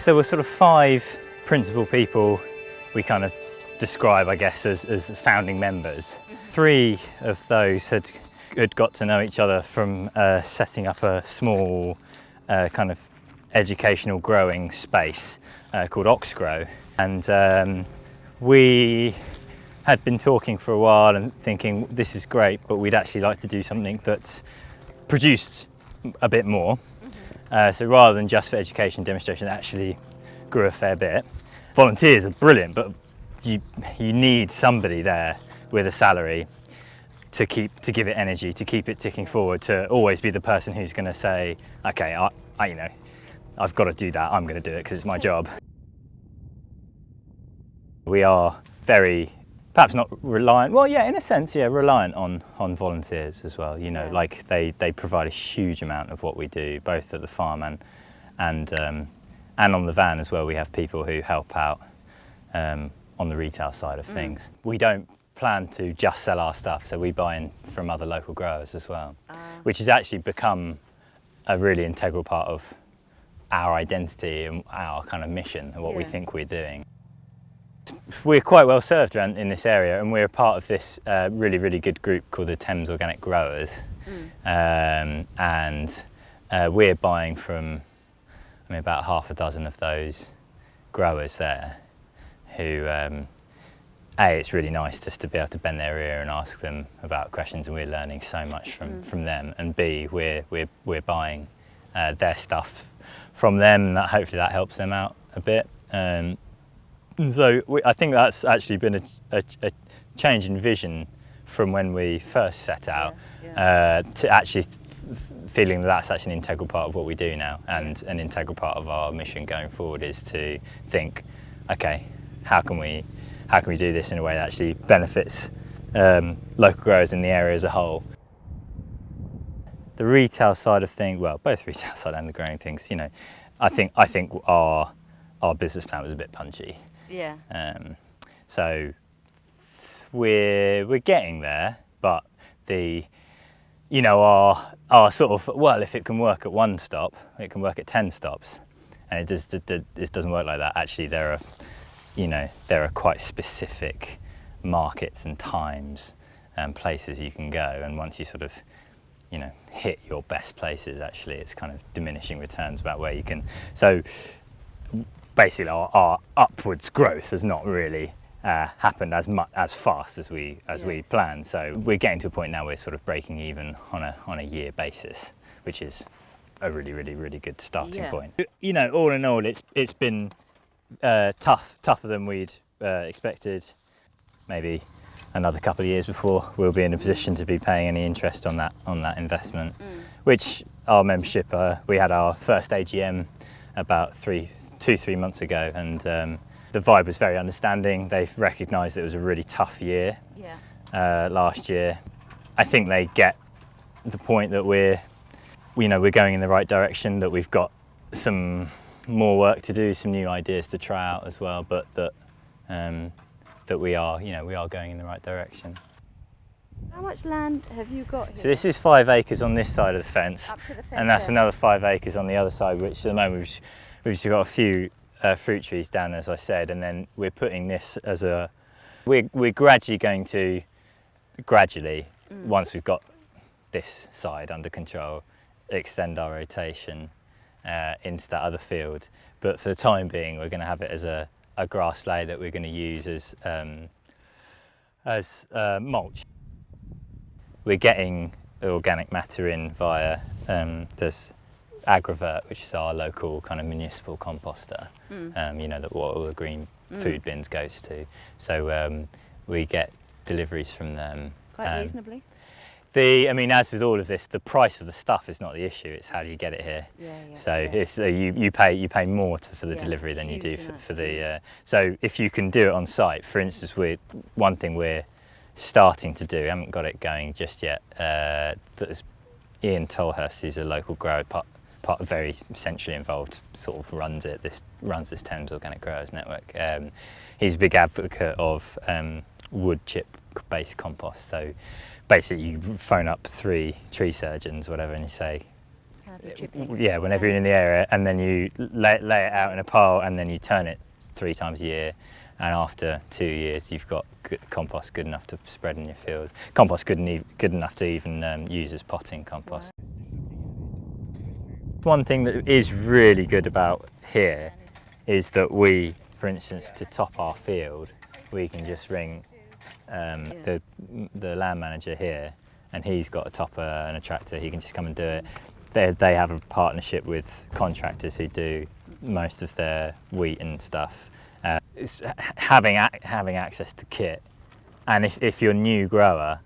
So there were sort of 5 principal people we kind of describe, I guess, as founding members. 3 of those had got to know each other from setting up a small kind of educational growing space called Oxgrow, and we had been talking for a while and thinking this is great, but we'd actually like to do something that produced a bit more. So rather than just for education demonstration, it actually grew a fair bit. Volunteers are brilliant, but you need somebody there with a salary to give it energy, to keep it ticking forward, to always be the person who's going to say, okay, I've got to do that, I'm going to do it because it's my job. We are very, perhaps not reliant, well yeah, in a sense, yeah, reliant on volunteers as well. You know, like they provide a huge amount of what we do, both at the farm and on the van as well. We have people who help out on the retail side of things. We don't plan to just sell our stuff, so we buy in from other local growers as well, which has actually become a really integral part of our identity and our kind of mission and what we think we're doing. We're quite well served around in this area, and we're a part of this really, really good group called the Thames Organic Growers, and we're buying from, I mean, about half a dozen of those growers there who, A, it's really nice just to be able to bend their ear and ask them about questions, and we're learning so much from them, and B, we're buying their stuff from them, and hopefully that helps them out a bit. And so I think that's actually been a change in vision from when we first set out to actually feeling that that's actually an integral part of what we do now, and an integral part of our mission going forward is to think, okay, how can we do this in a way that actually benefits local growers in the area as a whole. The retail side of things, well, both retail side and the growing things, you know, I think our business plan was a bit punchy. Yeah. So we're getting there, but you know, our sort of, well, if it can work at 1 stop, it can work at 10 stops, and it doesn't work like that. Actually, there are quite specific markets and times and places you can go, and once you sort of, you know, hit your best places, actually it's kind of diminishing returns about where you can. So basically our upwards growth has not really happened as fast as we planned. So we're getting to a point now where we're sort of breaking even on a year basis, which is a really, really, really good starting point. You know, all in all, it's been tougher than we'd expected. Maybe another couple of years before we'll be in a position to be paying any interest on that investment. Which our membership, we had our first AGM about 2-3 months ago, and the vibe was very understanding. They've recognised it was a really tough year last year. I think they get the point that we're going in the right direction, that we've got some more work to do, some new ideas to try out as well, but that we are going in the right direction. How much land have you got here? So this is 5 acres on this side of the fence, Up to the fence, and that's another 5 acres on the other side, which at the moment we've just got a few fruit trees down, as I said, and then we're putting this as we're gradually going to, once we've got this side under control, extend our rotation into that other field. But for the time being, we're going to have it as a grass layer that we're going to use as mulch. We're getting organic matter in via there's Agravert, which is our local kind of municipal composter, you know, that what all the green food bins goes to. So we get deliveries from them. Quite reasonably? I mean, as with all of this, the price of the stuff is not the issue, it's how do you get it here. It's you pay more for the delivery than you do for the... so if you can do it on site, for instance, one thing we're starting to do, we haven't got it going just yet, Ian Tolhurst, who's a local grower, very centrally involved, sort of runs this Thames Organic Growers Network. He's a big advocate of wood chip based compost. So basically you phone up 3 tree surgeons, whatever, and you say, For chipping. Yeah, whenever you're in the area, and then you lay it out in a pile, and then you turn it 3 times a year. And after 2 years, you've got compost good enough to spread in your field. Compost good enough to even use as potting compost. Right. One thing that is really good about here is that we, for instance, to top our field, we can just ring the land manager here, and he's got a topper and a tractor. He can just come and do it. They have a partnership with contractors who do most of their wheat and stuff. It's having access to kit, and if you're a new grower,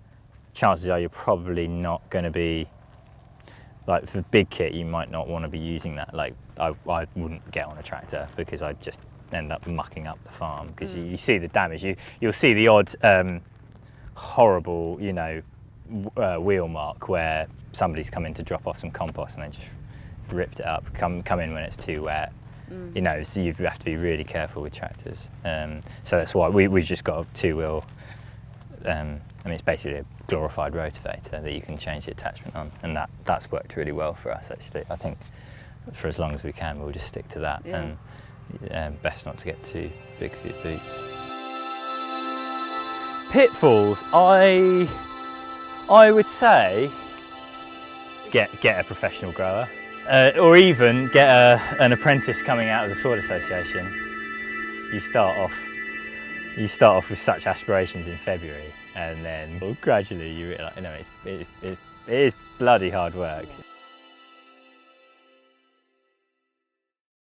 chances are you're probably not going to be, like for big kit you might not want to be using that. Like I wouldn't get on a tractor because I'd just end up mucking up the farm, because you see the damage. You'll see the odd horrible, you know, wheel mark where somebody's come in to drop off some compost and they just ripped it up. Come in when it's too wet. You know, so you have to be really careful with tractors. So that's why we've just got a 2-wheel. I mean, it's basically a glorified rotavator that you can change the attachment on, and that's worked really well for us actually. I think for as long as we can, we'll just stick to that, and best not to get too big for your boots. Pitfalls, I would say get a professional grower, or even get an apprentice coming out of the soil association. You start off with such aspirations in February, and then gradually you realise, you know, it is bloody hard work.